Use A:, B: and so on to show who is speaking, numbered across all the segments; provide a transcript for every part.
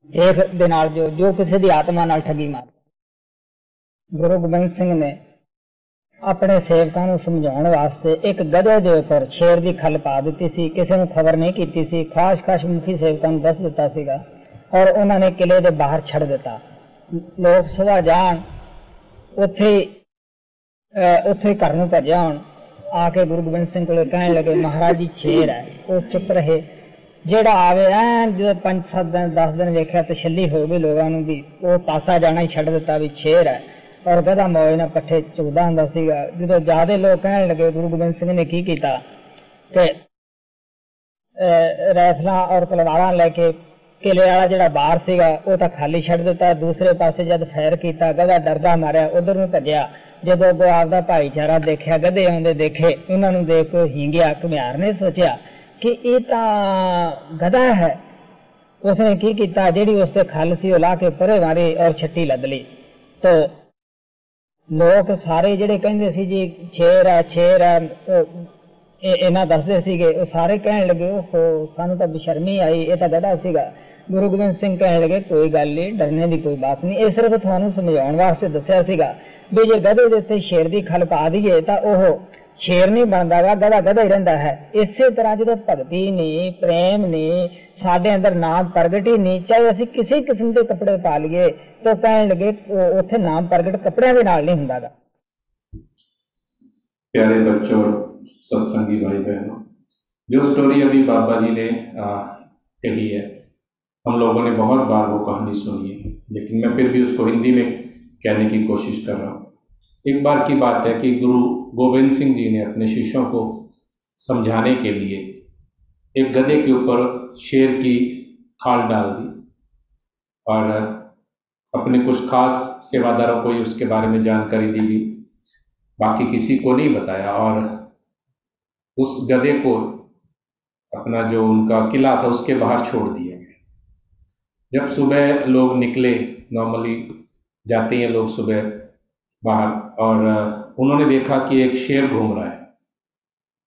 A: एक दे नाल जो किसी दी आत्मा नाल ठगी मार। गुरु गोबिंद सिंह ने अपने सेवकां नूं समझाउण वास्ते एक गधे दे उपर शेर दी खल पा दित्ती सी। किसी नूं खबर नहीं कीती सी। खास मुखी सेवकां नूं दस दित्ता सीगा और उन्हां ने किले दे बाहर छड़ दिता। लोग सुबह जाण उत्थे उत्थे घर नूं भज्या होण, आके गुरु गोबिंद सिंह कोले कहण लगे महाराज जी शेर है। वो चुप रहे। जेड़ा आवे ऐन जो 5-7 दिन 10 दिन वेख्या तसल्ली हो गई लोगों नूं भी वो पासा जाना ही छड़ दिता भी शेर है। और गधा मौज नाल पट्ठे चुगदा हुंदा सीगा। जदों ज्यादा लोग कहण लगे गुरु गोबिंद सिंह ने की कीता कि राइफलां और तलवारां लैके किले वाला जिहड़ा बार सीगा वो तां खाली छड़ दिता। दूसरे पासे जद फैर कीता गधा डरदा मारिया उधर नूं भज्या। जदों अगों आपदा भाईचारा देखिया गधे आउंदे देखे, उन्हां नूं देख के हींगिया। घुमियार ने सोचिया कि ये तां गधा है। उसने की कीता जिहड़ी उसते खल सी वो ला के परे मारी और छट्टी लद ली। तो लोग सारे जिहड़े कहंदे सी जी शेर है इन्हां दसदे सीगे, वो सारे कहण लगे ओहो सानू तां बेशर्मी आई, ये तां गधा सीगा। गुरु गोबिंद सिंह कहण लगे कोई गल नहीं, डरने की कोई बात नहीं, ये सिर्फ तुहानू समझाउण वास्ते दस्सिया सीगा भी जे गधे दे उत्ते शेर दी खल पा दईए तां ओह शेर नहीं बनदा गा, गधा गधा ही रहिंदा है। इसे तरह जो भगती नहीं प्रेम नहीं साडे अंदर नाम प्रगट ही नहीं, चाहे असीं किसी किस्म के कपड़े पा लीए तो कहण लगे उत्थे नाम प्रगट कपड़ियां दे नाल नहीं हुंदा गा।
B: प्यारे बच्चों और सत्संगी भाई बहनों, जो स्टोरी अभी बाबा जी ने कही है, हम लोगों ने बहुत बार वो कहानी सुनी है, लेकिन मैं फिर भी उसको हिंदी में कहने की कोशिश कर रहा हूँ। एक बार की बात है कि गुरु गोविंद सिंह जी ने अपने शिष्यों को समझाने के लिए एक गधे के ऊपर शेर की खाल डाल दी और अपने कुछ खास सेवादारों को ही उसके बारे में जानकारी दी गई, बाकी किसी को नहीं बताया। और उस गधे को अपना जो उनका किला था उसके बाहर छोड़ दिया गया। जब सुबह लोग निकले, नॉर्मली जाते हैं लोग सुबह बाहर, और उन्होंने देखा कि एक शेर घूम रहा है।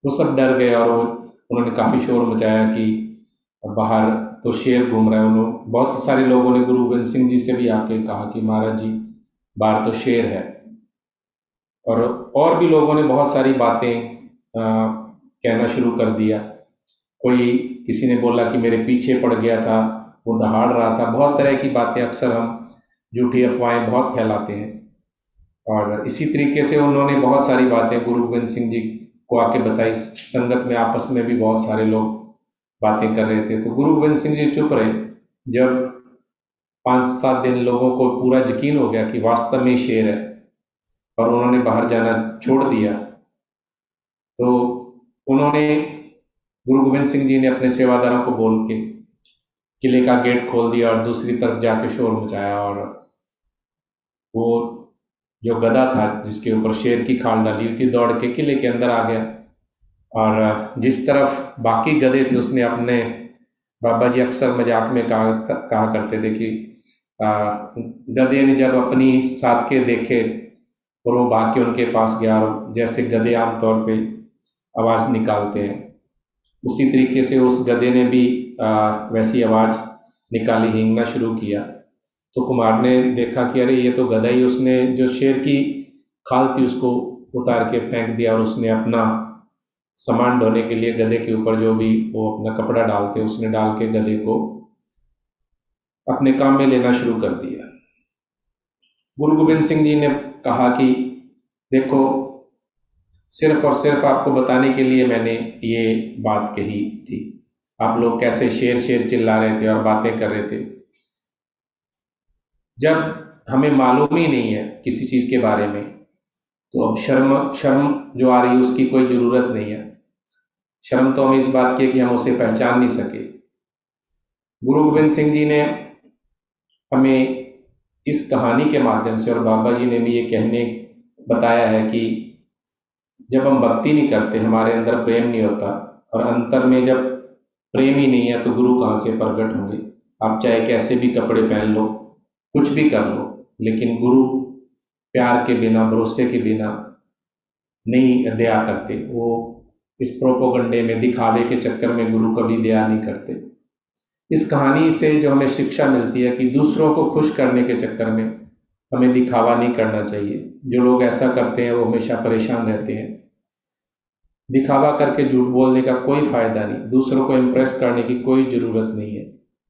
B: वो सब डर गए और उन्होंने काफ़ी शोर मचाया कि बाहर तो शेर घूम रहा है। उन्होंने बहुत सारे लोगों ने गुरु गोविंद सिंह जी से भी आके कहा कि महाराज जी बाहर तो शेर है। और भी लोगों ने बहुत सारी बातें कहना शुरू कर दिया। किसी ने बोला कि मेरे पीछे पड़ गया था, वो दहाड़ रहा था। बहुत तरह की बातें, अक्सर हम झूठी अफवाहें बहुत फैलाते हैं, और इसी तरीके से उन्होंने बहुत सारी बातें गुरु गोविंद सिंह जी को आके बताई। संगत में आपस में भी बहुत सारे लोग बातें कर रहे थे, तो गुरु गोविंद सिंह जी चुप रहे। जब 5-7 दिन लोगों को पूरा यकीन हो गया कि वास्तव में शेर है और उन्होंने बाहर जाना छोड़ दिया, तो उन्होंने गुरु गोविंद सिंह जी ने अपने सेवादारों को बोल के किले का गेट खोल दिया और दूसरी तरफ जाके शोर मचाया। और वो जो गधा था जिसके ऊपर शेर की खाल डाली हुई थी दौड़ के किले के अंदर आ गया, और जिस तरफ बाकी गधे थे उसने अपने, बाबा जी अक्सर मजाक में कहा करते थे कि गधे ने जब अपनी साथ के देखे और वो भाग के उनके पास गया, और जैसे गधे आमतौर पे आवाज़ निकालते हैं उसी तरीके से उस गधे ने भी वैसी आवाज़ निकाली, हींगना शुरू किया। तो कुमार ने देखा कि अरे ये तो गधा ही, उसने जो शेर की खाल थी उसको उतार के फेंक दिया और उसने अपना सामान ढोने के लिए गधे के ऊपर जो भी वो अपना कपड़ा डालते उसने डाल के गधे को अपने काम में लेना शुरू कर दिया। गुरु गोविंद सिंह जी ने कहा कि देखो, सिर्फ और सिर्फ आपको बताने के लिए मैंने ये बात कही थी। आप लोग कैसे शेर शेर चिल्ला रहे थे और बातें कर रहे थे। जब हमें मालूम ही नहीं है किसी चीज़ के बारे में, तो अब शर्म जो आ रही है उसकी कोई ज़रूरत नहीं है। शर्म तो हमें इस बात की है कि हम उसे पहचान नहीं सके। गुरु गोविंद सिंह जी ने हमें इस कहानी के माध्यम से, और बाबा जी ने भी ये कहने बताया है कि जब हम भक्ति नहीं करते, हमारे अंदर प्रेम नहीं होता, और अंतर में जब प्रेम ही नहीं है तो गुरु कहाँ से प्रकट होंगे। आप चाहे कैसे भी कपड़े पहन लो, कुछ भी कर लो, लेकिन गुरु प्यार के बिना, भरोसे के बिना नहीं दया करते। वो इस प्रोपोगंडे में, दिखावे के चक्कर में गुरु कभी दया नहीं करते। इस कहानी से जो हमें शिक्षा मिलती है कि दूसरों को खुश करने के चक्कर में हमें दिखावा नहीं करना चाहिए। जो लोग ऐसा करते हैं वो हमेशा परेशान रहते हैं। दिखावा करके झूठ बोलने का कोई फायदा नहीं, दूसरों को इम्प्रेस करने की कोई ज़रूरत नहीं है,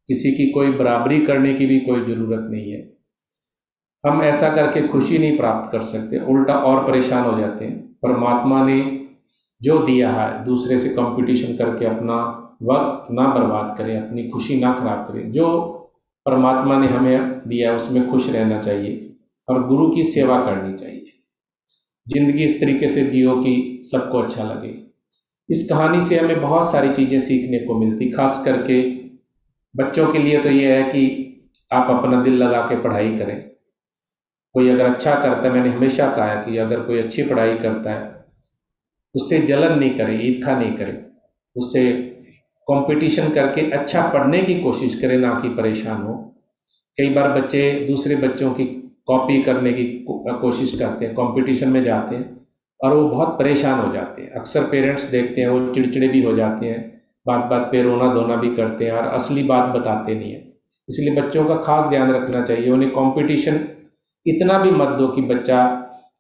B: किसी की कोई बराबरी करने की भी कोई ज़रूरत नहीं है। हम ऐसा करके खुशी नहीं प्राप्त कर सकते, उल्टा और परेशान हो जाते हैं। परमात्मा ने जो दिया है, दूसरे से कंपटीशन करके अपना वक्त ना बर्बाद करें, अपनी खुशी ना खराब करें। जो परमात्मा ने हमें दिया है उसमें खुश रहना चाहिए और गुरु की सेवा करनी चाहिए। जिंदगी इस तरीके से जियो कि सबको अच्छा लगे। इस कहानी से हमें बहुत सारी चीज़ें सीखने को मिलती, खास करके बच्चों के लिए तो ये है कि आप अपना दिल लगा के पढ़ाई करें। कोई अगर अच्छा करता है, मैंने हमेशा कहा है कि अगर कोई अच्छी पढ़ाई करता है उससे जलन नहीं करें, ईर्ष्या नहीं करें, उससे कंपटीशन करके अच्छा पढ़ने की कोशिश करें, ना कि परेशान हो। कई बार बच्चे दूसरे बच्चों की कॉपी करने की कोशिश करते हैं, कंपटीशन में जाते हैं और वो बहुत परेशान हो जाते हैं। अक्सर पेरेंट्स देखते हैं वो चिड़चिड़े भी हो जाते हैं, बात बात पे रोना धोना भी करते हैं और असली बात बताते नहीं है। इसलिए बच्चों का खास ध्यान रखना चाहिए। उन्हें कंपटीशन इतना भी मत दो कि बच्चा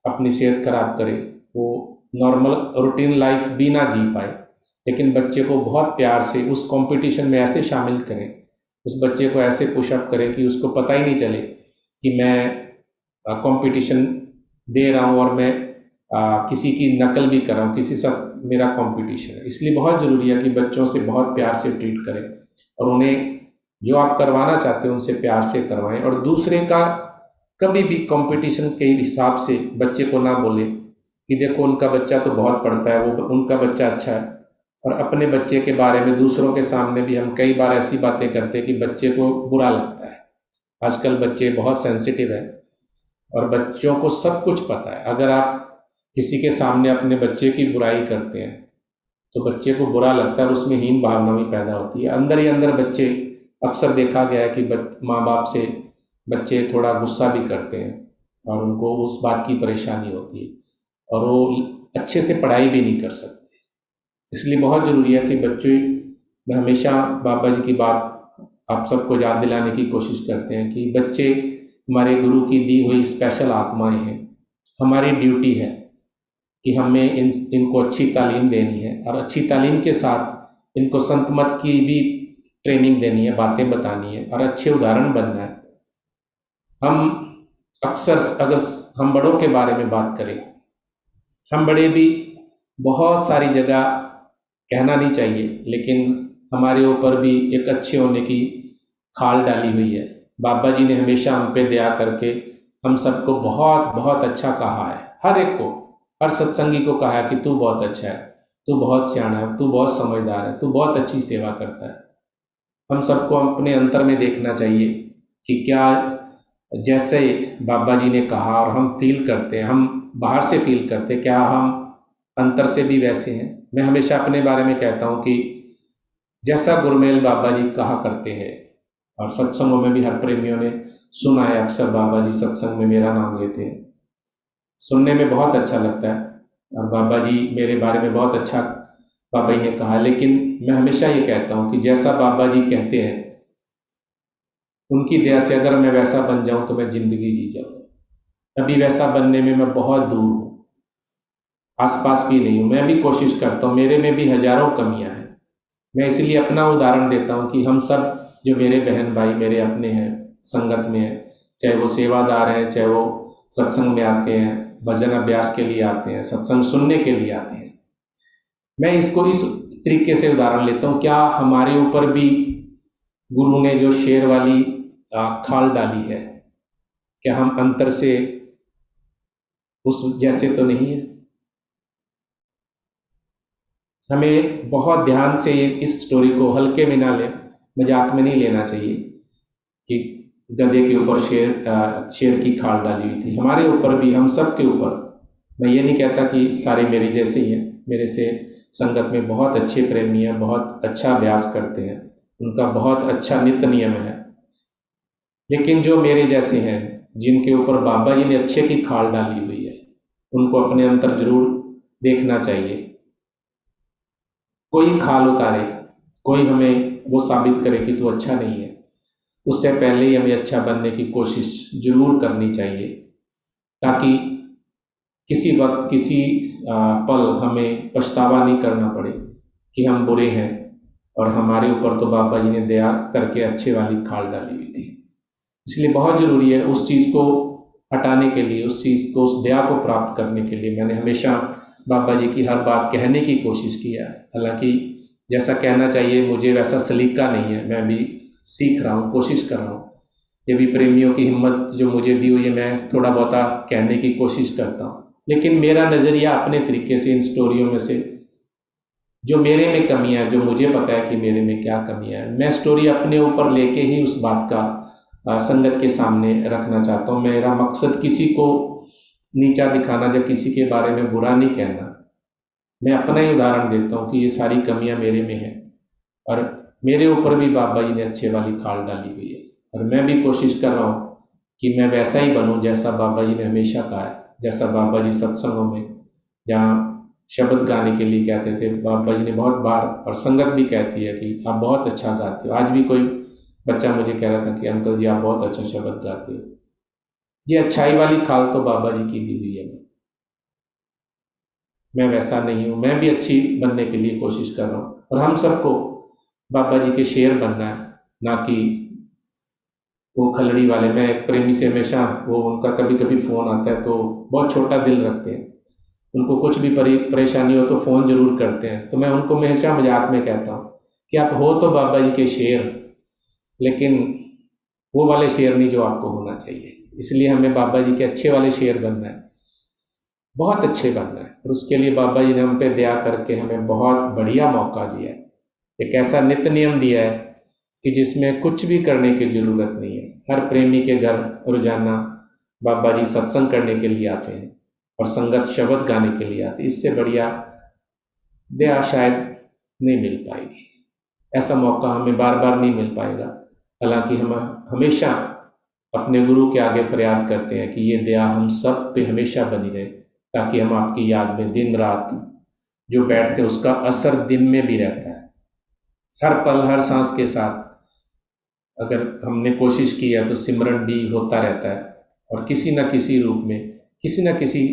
B: अपनी सेहत खराब करे, वो नॉर्मल रूटीन लाइफ भी ना जी पाए, लेकिन बच्चे को बहुत प्यार से उस कंपटीशन में ऐसे शामिल करें, उस बच्चे को ऐसे पुशअप करें कि उसको पता ही नहीं चले कि मैं कंपटीशन दे रहा हूँ और मैं किसी की नकल भी कर रहा हूँ, किसी साथ मेरा कंपटीशन है। इसलिए बहुत ज़रूरी है कि बच्चों से बहुत प्यार से ट्रीट करें और उन्हें जो आप करवाना चाहते हैं उनसे प्यार से करवाएं। और दूसरे का कभी भी कंपटीशन के हिसाब से बच्चे को ना बोले कि देखो उनका बच्चा तो बहुत पढ़ता है, वो उनका बच्चा अच्छा है। और अपने बच्चे के बारे में दूसरों के सामने भी हम कई बार ऐसी बातें करते हैं कि बच्चे को बुरा लगता है। आजकल बच्चे बहुत सेंसिटिव है और बच्चों को सब कुछ पता है। अगर आप किसी के सामने अपने बच्चे की बुराई करते हैं तो बच्चे को बुरा लगता है और उसमें हीन भावना भी पैदा होती है। अंदर ही अंदर बच्चे, अक्सर देखा गया है कि माँ बाप से बच्चे थोड़ा गुस्सा भी करते हैं और उनको उस बात की परेशानी होती है और वो अच्छे से पढ़ाई भी नहीं कर सकते। इसलिए बहुत ज़रूरी है कि बच्चे में हमेशा बाबा जी की बात आप सबको याद दिलाने की कोशिश करते हैं कि बच्चे हमारे गुरु की दी हुई स्पेशल आत्माएं हैं। हमारी ड्यूटी है कि हमें इनको अच्छी तालीम देनी है और अच्छी तालीम के साथ इनको संत मत की भी ट्रेनिंग देनी है, बातें बतानी है और अच्छे उदाहरण बनना है। हम अक्सर अगर हम बड़ों के बारे में बात करें, हम बड़े भी बहुत सारी जगह कहना नहीं चाहिए, लेकिन हमारे ऊपर भी एक अच्छे होने की खाल डाली हुई है। बाबा जी ने हमेशा हम पे दया करके हम सबको बहुत बहुत अच्छा कहा है। हर एक को, हर सत्संगी को कहा है कि तू बहुत अच्छा है, तू बहुत सियाना है, तू बहुत समझदार है, तू बहुत अच्छी सेवा करता है। हम सबको अपने अंतर में देखना चाहिए कि क्या जैसे बाबा जी ने कहा और हम फील करते हैं, हम बाहर से फील करते हैं, क्या हम अंतर से भी वैसे हैं। मैं हमेशा अपने बारे में कहता हूँ कि जैसा गुरमेल बाबा जी कहा करते हैं, और सत्संगों में भी हर प्रेमियों ने सुना है, अक्सर बाबा जी सत्संग में मेरा नाम लेते हैं, सुनने में बहुत अच्छा लगता है और बाबा जी मेरे बारे में बहुत अच्छा बाबा जी ने कहा। लेकिन मैं हमेशा ये कहता हूँ कि जैसा बाबा जी कहते हैं, उनकी दया से अगर मैं वैसा बन जाऊं तो मैं जिंदगी जी जाऊंगा। अभी वैसा बनने में मैं बहुत दूर हूँ, आसपास भी नहीं हूँ। मैं भी कोशिश करता हूँ, मेरे में भी हजारों कमियां हैं। मैं इसलिए अपना उदाहरण देता हूँ कि हम सब जो मेरे बहन भाई मेरे अपने हैं, संगत में हैं, चाहे वो सेवादार हैं, चाहे वो सत्संग में आते हैं, भजन अभ्यास के लिए आते हैं, सत्संग सुनने के लिए आते हैं, मैं इसको इस तरीके से उदाहरण लेता हूँ। क्या हमारे ऊपर भी गुरु ने जो शेर वाली खाल डाली है, क्या हम अंतर से उस जैसे तो नहीं है? हमें बहुत ध्यान से इस स्टोरी को हल्के में ना ले, मजाक में नहीं लेना चाहिए कि गधे के ऊपर शेर की खाल डाली हुई थी। हमारे ऊपर भी, हम सब के ऊपर। मैं ये नहीं कहता कि सारे मेरे जैसे ही हैं, मेरे से संगत में बहुत अच्छे प्रेमी हैं, बहुत अच्छा अभ्यास करते हैं, उनका बहुत अच्छा नित्य नियम है। लेकिन जो मेरे जैसे हैं, जिनके ऊपर बाबा जी ने अच्छे की खाल डाली हुई है, उनको अपने अंतर जरूर देखना चाहिए। कोई खाल उतारे, कोई हमें वो साबित करे कि तू अच्छा नहीं है, उससे पहले ही हमें अच्छा बनने की कोशिश जरूर करनी चाहिए, ताकि किसी वक्त किसी पल हमें पछतावा नहीं करना पड़े कि हम बुरे हैं और हमारे ऊपर तो बाबा जी ने दया करके अच्छे वाली खाल डाली हुई थी। इसलिए बहुत ज़रूरी है उस चीज़ को हटाने के लिए, उस चीज़ को, उस दया को प्राप्त करने के लिए मैंने हमेशा बाबा जी की हर बात कहने की कोशिश किया है। हालांकि जैसा कहना चाहिए मुझे वैसा सलीका नहीं है, मैं भी सीख रहा हूँ, कोशिश कर रहा हूँ। ये भी प्रेमियों की हिम्मत जो मुझे दी हुई है, मैं थोड़ा बहुत कहने की कोशिश करता हूँ, लेकिन मेरा नज़रिया अपने तरीके से इन स्टोरियों में से जो मेरे में कमियां, जो मुझे पता है कि मेरे में क्या कमियां हैं, मैं स्टोरी अपने ऊपर लेके ही उस बात का संगत के सामने रखना चाहता हूँ। मेरा मकसद किसी को नीचा दिखाना या किसी के बारे में बुरा नहीं कहना। मैं अपना ही उदाहरण देता हूँ कि ये सारी कमियां मेरे में हैं और मेरे ऊपर भी बाबा जी ने अच्छे वाली खाल डाली हुई है, और मैं भी कोशिश कर रहा हूँ कि मैं वैसा ही बनूँ जैसा बाबा जी ने हमेशा कहा है। जैसा बाबा जी सत्संगों में जहाँ शब्द गाने के लिए कहते थे, बाबा जी ने बहुत बार, और संगत भी कहती है कि आप बहुत अच्छा गाते हो। आज भी कोई बच्चा मुझे कह रहा था कि अंकल जी आप बहुत अच्छा शब्द गाते हो। ये अच्छाई वाली खाल तो बाबा जी की दी हुई है। मैं वैसा नहीं हूँ, मैं भी अच्छी बनने के लिए कोशिश कर रहा हूँ, और हम सबको बाबा जी के शेर बनना है, ना कि वो खलड़ी वाले। मैं एक प्रेमी से हमेशा, वो उनका कभी कभी फ़ोन आता है तो बहुत छोटा दिल रखते हैं, उनको कुछ भी परेशानी हो तो फ़ोन ज़रूर करते हैं। तो मैं उनको हमेशा मजाक में कहता हूँ कि आप हो तो बाबा जी के शेर, लेकिन वो वाले शेर नहीं जो आपको होना चाहिए। इसलिए हमें बाबा जी के अच्छे वाले शेर बनना है, बहुत अच्छे बनना है, और उसके लिए बाबा जी ने हम पे दया करके हमें बहुत बढ़िया मौका दिया है, एक ऐसा नित्य नियम दिया है कि जिसमें कुछ भी करने की ज़रूरत नहीं है। हर प्रेमी के घर रोजाना बाबा जी सत्संग करने के लिए आते हैं और संगत शब्द गाने के लिए आती है। इससे बढ़िया दया शायद नहीं मिल पाएगी, ऐसा मौका हमें बार बार नहीं मिल पाएगा। हालांकि हम हमेशा अपने गुरु के आगे फरियाद करते हैं कि ये दया हम सब पे हमेशा बनी रहे, ताकि हम आपकी याद में दिन रात जो बैठते हैं उसका असर दिन में भी रहता है। हर पल हर सांस के साथ अगर हमने कोशिश की है तो सिमरन भी होता रहता है, और किसी न किसी रूप में, किसी न किसी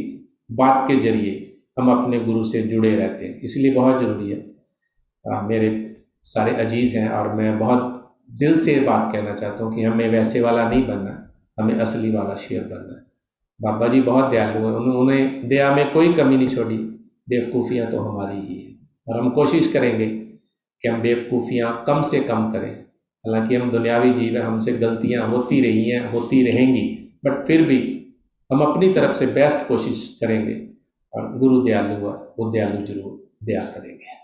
B: बात के जरिए हम अपने गुरु से जुड़े रहते हैं। इसलिए बहुत ज़रूरी है। मेरे सारे अजीज़ हैं, और मैं बहुत दिल से बात कहना चाहता हूँ कि हमें वैसे वाला नहीं बनना, हमें असली वाला शेर बनना है। बाबा जी बहुत दयालु हैं, उन्होंने दया में कोई कमी नहीं छोड़ी। बेवकूफ़ियाँ तो हमारी ही है, और हम कोशिश करेंगे कि हम बेवकूफ़ियाँ कम से कम करें। हालांकि हम दुनियावी जीव हैं, हमसे गलतियाँ होती रही हैं, होती रहेंगी, बट फिर भी हम अपनी तरफ से बेस्ट कोशिश करेंगे, और गुरु दयालु हुआ, वो दयालु जरूर दया करेंगे।